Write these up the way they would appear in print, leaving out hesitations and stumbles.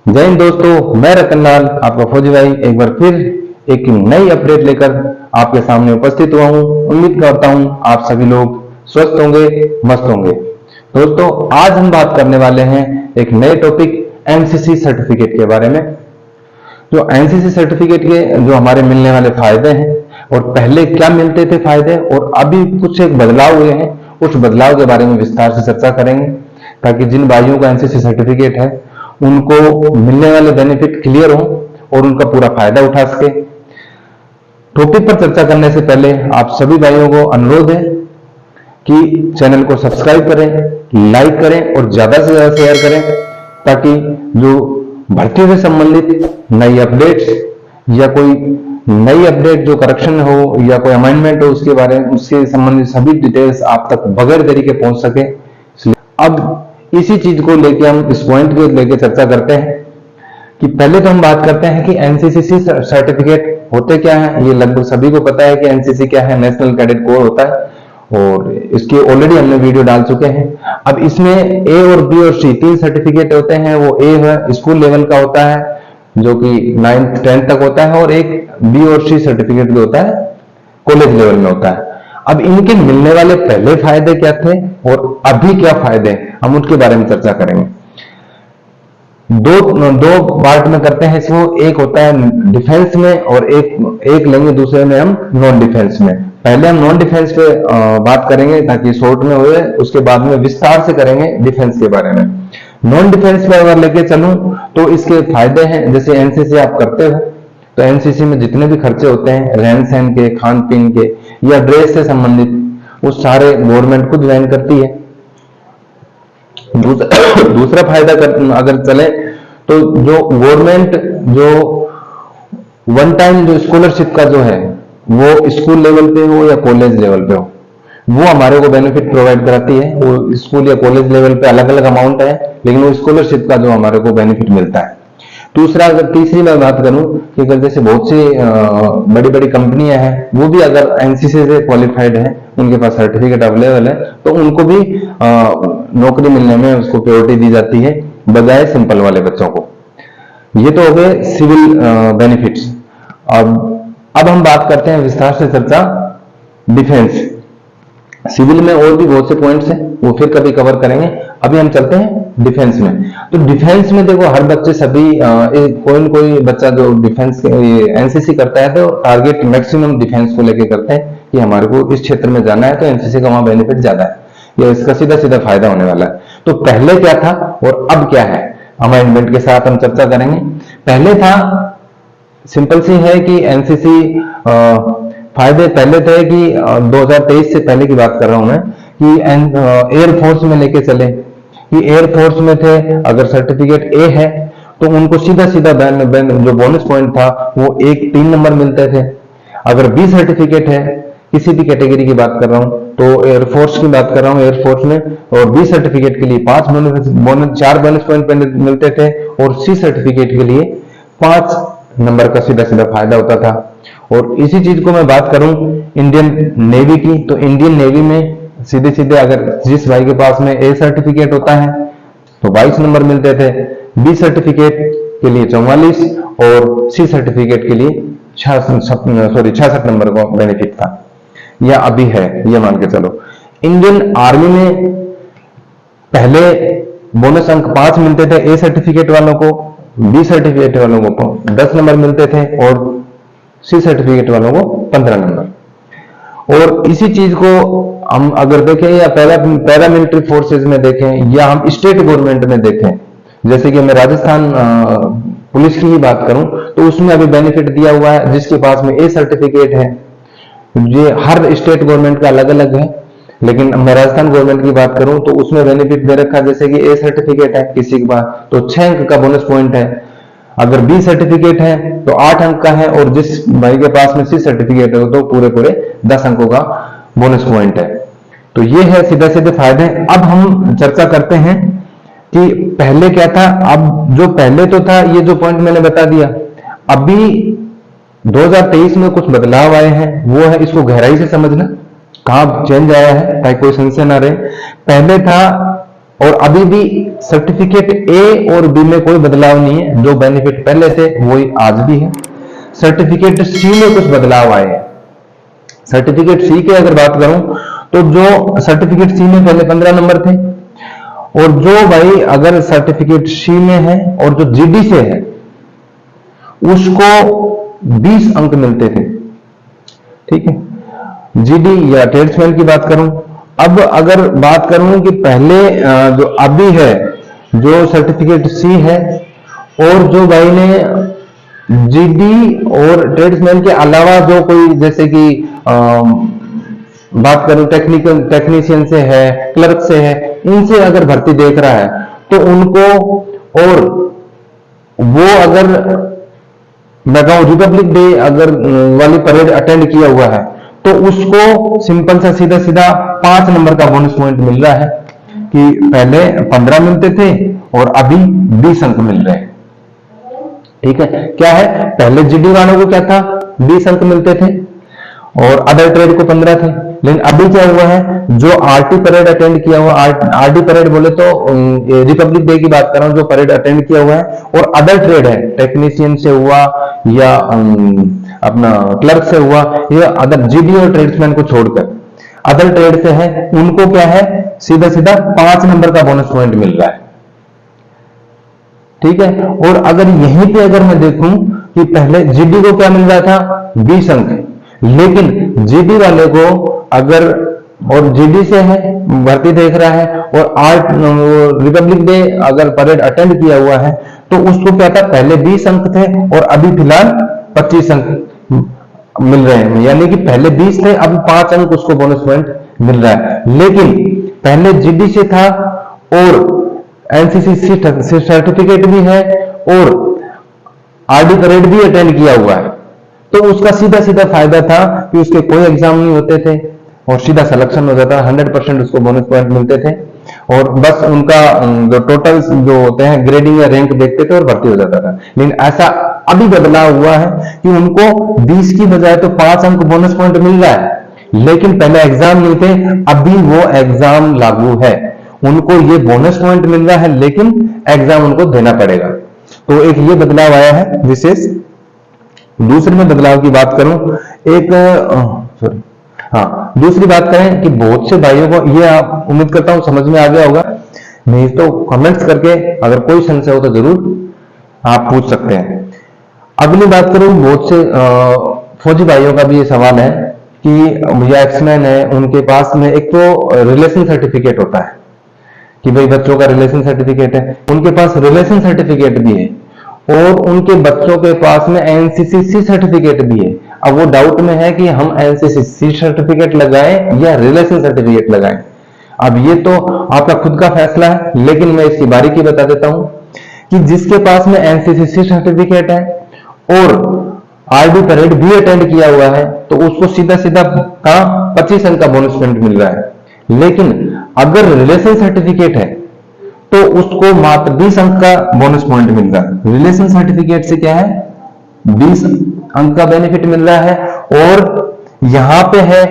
जय हिंद दोस्तों, मैं रतनलाल आपका फौजी भाई एक बार फिर एक नई अपडेट लेकर आपके सामने उपस्थित हुआ हूं। उम्मीद करता हूं आप सभी लोग स्वस्थ होंगे, मस्त होंगे। दोस्तों, आज हम बात करने वाले हैं एक नए टॉपिक एनसीसी सर्टिफिकेट के बारे में। जो एनसीसी सर्टिफिकेट के जो हमारे मिलने वाले फायदे हैं और पहले क्या मिलते थे फायदे और अभी कुछ एक बदलाव हुए हैं, उस बदलाव के बारे में विस्तार से चर्चा करेंगे ताकि जिन भाइयों का एनसीसी सर्टिफिकेट है उनको मिलने वाले बेनिफिट क्लियर हो और उनका पूरा फायदा उठा सके। टॉपिक पर चर्चा करने से पहले आप सभी भाइयों को अनुरोध है कि चैनल को सब्सक्राइब करें, लाइक करें और ज्यादा से ज्यादा शेयर करें ताकि जो भर्ती से संबंधित नई अपडेट्स या कोई नई अपडेट जो करेक्शन हो या कोई अमेंडमेंट हो उसके बारे में उससे संबंधित सभी डिटेल्स आप तक बगैर देरी के पहुंच सके। अब इसी चीज को लेके हम इस पॉइंट को लेके चर्चा करते हैं कि पहले तो हम बात करते हैं कि एनसीसी सर्टिफिकेट होते क्या है। ये लगभग सभी को पता है कि एनसीसी क्या है, नेशनल कैडेट कोर होता है और इसके ऑलरेडी हमने वीडियो डाल चुके हैं। अब इसमें ए और बी और सी तीन सर्टिफिकेट होते हैं। वो ए है स्कूल लेवल का होता है जो कि 9th 10th तक होता है और एक बी और सी सर्टिफिकेट भी होता है कॉलेज लेवल में होता है। अब इनके मिलने वाले पहले फायदे क्या थे और अभी क्या फायदे हम उसके बारे में चर्चा करेंगे। दो पार्ट में करते हैं इसको। एक होता है डिफेंस में और एक लेंगे दूसरे में हम नॉन डिफेंस में। पहले हम नॉन डिफेंस पे बात करेंगे ताकि शॉर्ट में हुए, उसके बाद में विस्तार से करेंगे डिफेंस के बारे में। नॉन डिफेंस में अगर लेके चलूं तो इसके फायदे हैं, जैसे एनसीसी आप करते हो तो एनसीसी में जितने भी खर्चे होते हैं रहन सहन के, खान पीन के या ड्रेस से संबंधित, वो सारे गवर्नमेंट खुद वहन करती है। दूसरा फायदा अगर चले तो जो गवर्नमेंट जो वन टाइम जो स्कॉलरशिप का जो है वो स्कूल लेवल पे हो या कॉलेज लेवल पे हो, वो हमारे को बेनिफिट प्रोवाइड कराती है। वो स्कूल या कॉलेज लेवल पे अलग अलग अमाउंट है लेकिन वो स्कॉलरशिप का जो हमारे को बेनिफिट मिलता है। दूसरा, अगर तीसरी मैं बात करूं कि अगर जैसे बहुत सी बड़ी बड़ी कंपनियां हैं वो भी अगर एनसीसी से क्वालिफाइड है, उनके पास सर्टिफिकेट अवेलेबल है, तो उनको भी नौकरी मिलने में उसको प्रायोरिटी दी जाती है बजाय सिंपल वाले बच्चों को। ये तो हो गए सिविल बेनिफिट्स। अब हम बात करते हैं विस्तार से चर्चा डिफेंस। सिविल में और भी बहुत से पॉइंट्स हैं, वो फिर कभी कवर करेंगे। अभी हम चलते हैं डिफेंस में। तो डिफेंस में देखो हर बच्चे सभी कोई बच्चा जो डिफेंस एनसीसी करता है तो टारगेट मैक्सिमम डिफेंस को लेके करते हैं कि हमारे को इस क्षेत्र में जाना है तो एनसीसी का वहां बेनिफिट ज्यादा है या इसका सीधा सीधा फायदा होने वाला है। तो पहले क्या था और अब क्या है, अमेंडमेंट के साथ हम चर्चा करेंगे। पहले था सिंपल सी है कि एनसीसी फायदे पहले थे कि 2023 से पहले की बात कर रहा हूं मैं कि एयरफोर्स में लेके चले कि एयरफोर्स में थे, अगर सर्टिफिकेट ए है तो उनको सीधा सीधा जो बोनस पॉइंट था वो 3 नंबर मिलते थे। अगर बी सर्टिफिकेट है, किसी भी कैटेगरी की बात कर रहा हूं तो एयरफोर्स की बात कर रहा हूं, एयरफोर्स में और बी सर्टिफिकेट के लिए 4 बोनस पॉइंट मिलते थे और सी सर्टिफिकेट के लिए 5 नंबर का सीधा सीधा फायदा होता था। और इसी चीज को मैं बात करूं इंडियन नेवी की, तो इंडियन नेवी में सीधे सीधे अगर जिस भाई के पास में ए सर्टिफिकेट होता है तो 22 नंबर मिलते थे, बी सर्टिफिकेट के लिए 44 और सी सर्टिफिकेट के लिए 66 नंबर का बेनिफिट था या अभी है, ये मान के चलो। इंडियन आर्मी में पहले बोनस अंक 5 मिलते थे ए सर्टिफिकेट वालों को, बी सर्टिफिकेट वालों को 10 नंबर मिलते थे और सी सर्टिफिकेट वालों को 15 नंबर। और इसी चीज को हम अगर देखें या पैरामिलिट्री फोर्सेज में देखें या हम स्टेट गवर्नमेंट में देखें, जैसे कि मैं राजस्थान पुलिस की ही बात करूं तो उसमें अभी बेनिफिट दिया हुआ है जिसके पास में ए सर्टिफिकेट है। ये हर स्टेट गवर्नमेंट का अलग अलग है, लेकिन मैं राजस्थान गवर्नमेंट की बात करूं तो उसमें बेनिफिट दे रखा है जैसे कि ए सर्टिफिकेट है किसी के पास तो 6 अंक का बोनस पॉइंट है, अगर बी सर्टिफिकेट है तो 8 अंक का है और जिस भाई के पास में सी सर्टिफिकेट है तो पूरे 10 अंकों का बोनस पॉइंट है। तो ये है सीधे सीधे फायदे। अब हम चर्चा करते हैं कि पहले क्या था। अब जो पहले तो था ये जो पॉइंट मैंने बता दिया, अभी 2023 में कुछ बदलाव आए हैं, वो है इसको गहराई से समझना, कहां चेंज आया है ताकि कोई संशय ना रहे। पहले था और अभी भी सर्टिफिकेट ए और बी में कोई बदलाव नहीं है, जो बेनिफिट पहले थे वही आज भी है। सर्टिफिकेट सी में कुछ बदलाव आए हैं। सर्टिफिकेट सी की अगर बात करूं तो जो सर्टिफिकेट सी में पहले 15 नंबर थे, और जो भाई अगर सर्टिफिकेट सी में है और जो जीडी से है उसको 20 अंक मिलते थे, ठीक है, जीडी या ट्रेड्समैन की बात करूं। अब अगर बात करूं कि पहले जो अभी है, जो सर्टिफिकेट सी है और जो भाई ने जीडी और ट्रेड्समैन के अलावा जो कोई जैसे कि बात करूं टेक्नीशियन से है, क्लर्क से है, इनसे अगर भर्ती देख रहा है तो उनको, और वो अगर मैं कहूं रिपब्लिक डे अगर वाली परेड अटेंड किया हुआ है तो उसको सिंपल सा सीधा सीधा 5 नंबर का बोनस पॉइंट मिल रहा है, कि पहले 15 मिलते थे और अभी 20 अंक मिल रहे हैं। ठीक है, क्या है, पहले जीडी वालों को क्या था, 20 अंक मिलते थे और अदर ट्रेड को 15 थे। लेकिन अभी क्या हुआ है, जो आरटी परेड अटेंड किया हुआ, आरटी परेड बोले तो रिपब्लिक डे की बात कर रहा हूं, जो परेड अटेंड किया हुआ है और अदर ट्रेड है, टेक्नीशियन से हुआ या अपना क्लर्क से हुआ या अदर जीडी और ट्रेड्समैन को छोड़कर अदर ट्रेड से है, उनको क्या है, सीधा सीधा 5 नंबर का बोनस पॉइंट मिल रहा है। ठीक है, और अगर यहीं पे अगर मैं देखूं कि पहले जीडी को क्या मिल रहा था, 20 अंक, लेकिन जीडी वाले को अगर, और जीडी से है भर्ती देख रहा है और रिपब्लिक डे अगर परेड अटेंड किया हुआ है तो उसको क्या था, पहले 20 अंक थे और अभी फिलहाल 25 अंक मिल रहे हैं, यानी कि पहले 20 थे, अभी 5 अंक उसको बोनस पॉइंट मिल रहा है। लेकिन पहले जीडी से था और एनसीसी सर्टिफिकेट भी है और आरडी परेड भी अटेंड किया हुआ है, तो उसका सीधा सीधा फायदा था कि उसके कोई एग्जाम नहीं होते थे और सीधा सिलेक्शन हो जाता, 100% उसको बोनस पॉइंट मिलते थे और बस उनका जो टोटल जो होते हैं ग्रेडिंग या रैंक देखते थे और भर्ती हो जाता था। लेकिन ऐसा अभी बदलाव हुआ है कि उनको 20 की बजाय तो 5 अंक बोनस पॉइंट मिल रहा है, लेकिन पहले एग्जाम नहीं थे, अभी वो एग्जाम लागू है, उनको ये बोनस पॉइंट मिल रहा है लेकिन एग्जाम उनको देना पड़ेगा। तो एक ये बदलाव आया है विशेष। दूसरे में बदलाव की बात करूं, दूसरी बात करें कि बहुत से भाइयों को ये, आप उम्मीद करता हूं समझ में आ गया होगा, नहीं तो कमेंट्स करके अगर कोई संशय हो तो जरूर आप पूछ सकते हैं। अगली बात करूं, बहुत से फौजी भाइयों का भी ये सवाल है कि या एक्समैन है, उनके पास में एक तो रिलेशन सर्टिफिकेट होता है कि भाई बच्चों का रिलेशन सर्टिफिकेट है, उनके पास रिलेशन सर्टिफिकेट भी है और उनके बच्चों के पास में एनसीसी सर्टिफिकेट भी है। अब वो डाउट में है कि हम एनसीसी सर्टिफिकेट लगाएं या रिलेशन सर्टिफिकेट लगाएं। अब ये तो आपका खुद का फैसला है, लेकिन मैं इसकी बारीकी बता देता हूं कि जिसके पास में एनसीसी सर्टिफिकेट है और आरडी परेड भी अटेंड किया हुआ है तो उसको सीधा सीधा 25 अंक का बोनस पॉइंट मिल रहा है। लेकिन अगर रिलेशन सर्टिफिकेट है तो उसको मात्र 20 अंक का बोनस पॉइंट मिल रहा है। रिलेशन सर्टिफिकेट से क्या है, 20 अंक का बेनिफिट मिल रहा है, और यहां पे है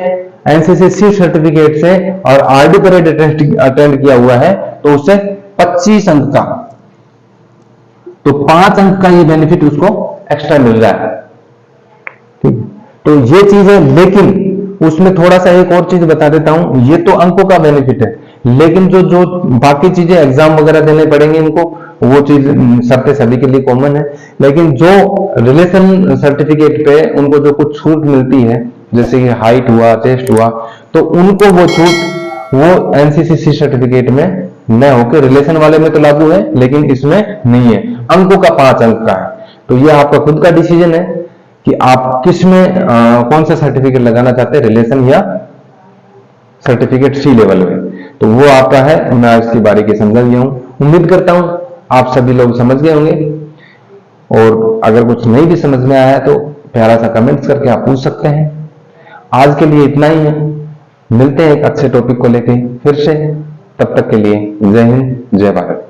एनसीसी सर्टिफिकेट से और आरडी परेड अटेंड किया हुआ है तो उससे 25 अंक का, तो 5 अंक का ये बेनिफिट उसको एक्स्ट्रा मिल रहा है। ठीक, तो ये चीज है। लेकिन उसमें थोड़ा सा एक और चीज बता देता हूं, ये तो अंकों का बेनिफिट है, लेकिन जो जो बाकी चीजें एग्जाम वगैरह देने पड़ेंगे इनको, वो चीज सबके सभी के लिए कॉमन है। लेकिन जो रिलेशन सर्टिफिकेट पे उनको जो कुछ छूट मिलती है, जैसे कि हाइट हुआ, चेस्ट हुआ, तो उनको वो छूट वो एनसीसी सर्टिफिकेट में न होकर रिलेशन वाले में तो लागू है, लेकिन इसमें नहीं है। अंकों का 5 अंक का है। तो ये आपका खुद का डिसीजन है कि आप किस में कौन सा सर्टिफिकेट लगाना चाहते हैं, रिलेशन या सर्टिफिकेट सी लेवल में, तो वो आपका है। मैं इसकी बारीकी समझा गया हूं, उम्मीद करता हूं आप सभी लोग समझ गए होंगे, और अगर कुछ नहीं भी समझ में आया है तो प्यारा सा कमेंट्स करके आप पूछ सकते हैं। आज के लिए इतना ही है, मिलते हैं एक अच्छे टॉपिक को लेके फिर से, तब तक के लिए जय हिंद, जय भारत।